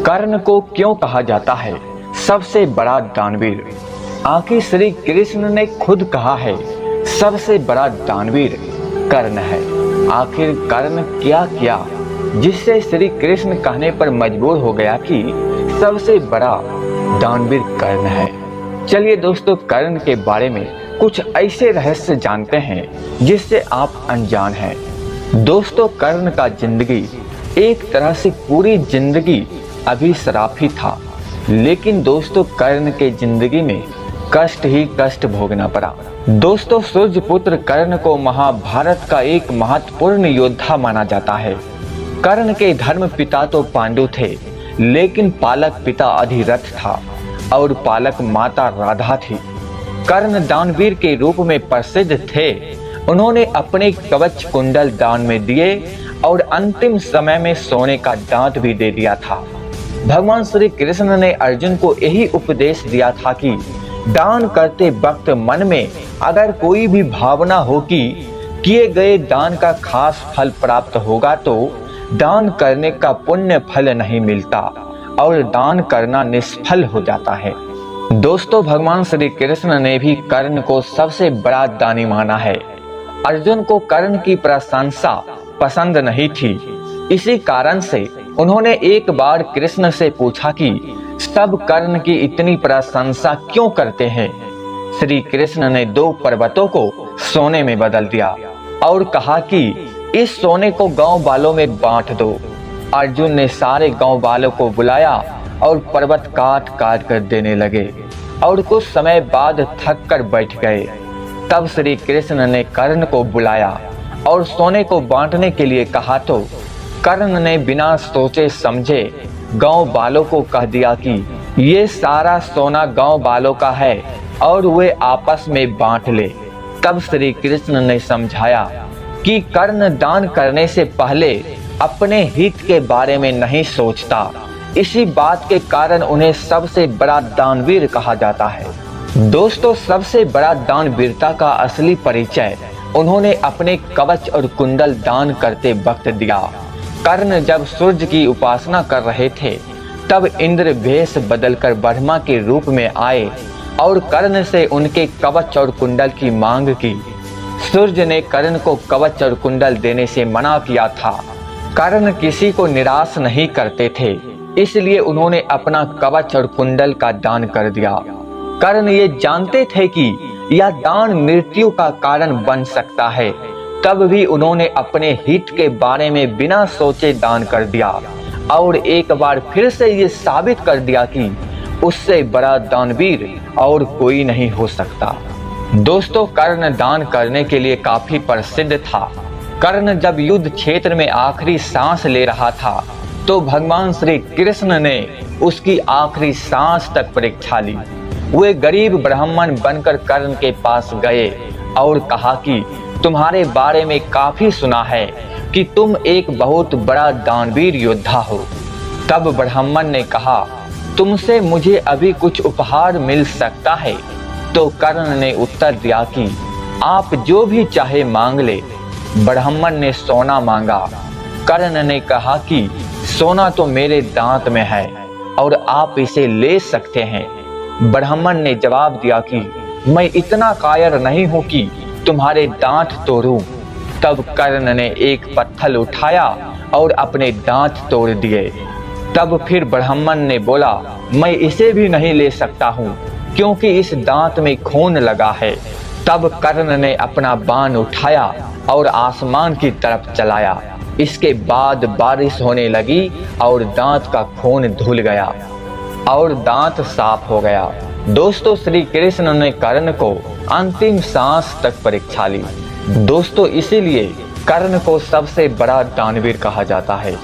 कर्ण को क्यों कहा जाता है सबसे बड़ा दानवीर? आखिर श्री कृष्ण ने खुद कहा है सबसे बड़ा दानवीर कर्ण है। आखिर कर्ण क्या किया जिससे श्री कृष्ण कहने पर मजबूर हो गया कि सबसे बड़ा दानवीर कर्ण है? चलिए दोस्तों, कर्ण के बारे में कुछ ऐसे रहस्य जानते हैं जिससे आप अनजान हैं। दोस्तों, कर्ण का जिंदगी एक तरह से पूरी जिंदगी अभिशाप ही था, लेकिन दोस्तों कर्ण के जिंदगी में कष्ट ही कष्ट भोगना पड़ा। दोस्तों, सूर्यपुत्र कर्ण को महाभारत का एक महत्वपूर्ण योद्धा माना जाता है। कर्ण के धर्म पिता तो पांडु थे, लेकिन पालक पिता अधिरथ था और पालक माता राधा थी। कर्ण दानवीर के रूप में प्रसिद्ध थे। उन्होंने अपने कवच कुंडल दान में दिए और अंतिम समय में सोने का दांत भी दे दिया था। भगवान श्री कृष्ण ने अर्जुन को यही उपदेश दिया था कि दान करते वक्त मन में अगर कोई भी भावना हो कि किए गए दान का खास फल प्राप्त होगा तो दान करने का पुण्य फल नहीं मिलता और दान करना निष्फल हो जाता है। दोस्तों, भगवान श्री कृष्ण ने भी कर्ण को सबसे बड़ा दानी माना है। अर्जुन को कर्ण की प्रशंसा पसंद नहीं थी, इसी कारण से उन्होंने एक बार कृष्ण से पूछा कि सब कर्ण की इतनी प्रशंसा क्यों करते हैं? श्री कृष्ण ने 2 पर्वतों को सोने में बदल दिया और कहा कि इस सोने को गांव वालों में बांट दो। अर्जुन ने सारे गांव वालों को बुलाया और पर्वत काट काट कर देने लगे और कुछ समय बाद थक कर बैठ गए। तब श्री कृष्ण ने कर्ण को बुलाया और सोने को बांटने के लिए कहा तो कर्ण ने बिना सोचे समझे गांव वालों को कह दिया कि ये सारा सोना गांव वालों का है और वे आपस में बांट ले। तब श्री कृष्ण ने समझाया कि कर्ण दान करने से पहले अपने हित के बारे में नहीं सोचता। इसी बात के कारण उन्हें सबसे बड़ा दानवीर कहा जाता है। दोस्तों, सबसे बड़ा दानवीरता का असली परिचय उन्होंने अपने कवच और कुंडल दान करते वक्त दिया। कर्ण जब सूर्य की उपासना कर रहे थे तब इंद्र भेष बदलकर ब्रह्मा के रूप में आए और कर्ण से उनके कवच और कुंडल की मांग की। सूर्य ने कर्ण को कवच और कुंडल देने से मना किया था। कर्ण किसी को निराश नहीं करते थे, इसलिए उन्होंने अपना कवच और कुंडल का दान कर दिया। कर्ण ये जानते थे कि यह दान मृत्यु का कारण बन सकता है, तब भी उन्होंने अपने हित के बारे में बिना सोचे दान कर दिया और एक बार फिर से ये साबित कर दिया कि उससे बड़ा दानवीर और कोई नहीं हो सकता। दोस्तों, कर्ण दान करने के लिए काफी प्रसिद्ध था। कर्ण जब युद्ध क्षेत्र में आखिरी सांस ले रहा था तो भगवान श्री कृष्ण ने उसकी आखिरी सांस तक परीक्षा ली। वे गरीब ब्राह्मण बनकर कर्ण के पास गए और कहा कि तुम्हारे बारे में काफी सुना है कि तुम एक बहुत बड़ा दानवीर योद्धा हो। तब ब्राह्मण ने कहा, तुमसे मुझे अभी कुछ उपहार मिल सकता है? तो कर्ण ने उत्तर दिया कि आप जो भी चाहे मांग ले। ब्राह्मण ने सोना मांगा। कर्ण ने कहा कि सोना तो मेरे दांत में है और आप इसे ले सकते हैं। ब्राह्मण ने जवाब दिया कि मैं इतना कायर नहीं हूं कि तुम्हारे दांत तोड़ूं। तब कर्ण ने एक पत्थर उठाया और अपने दांत तोड़ दिए। तब फिर ब्राह्मण ने बोला, मैं इसे भी नहीं ले सकता हूँ क्योंकि इस दांत में खून लगा है। तब कर्ण ने अपना बाण उठाया और आसमान की तरफ चलाया। इसके बाद बारिश होने लगी और दांत का खून धुल गया और दांत साफ हो गया। दोस्तों, श्री कृष्ण ने कर्ण को अंतिम सांस तक परीक्षा ली। दोस्तों, इसीलिए कर्ण को सबसे बड़ा दानवीर कहा जाता है।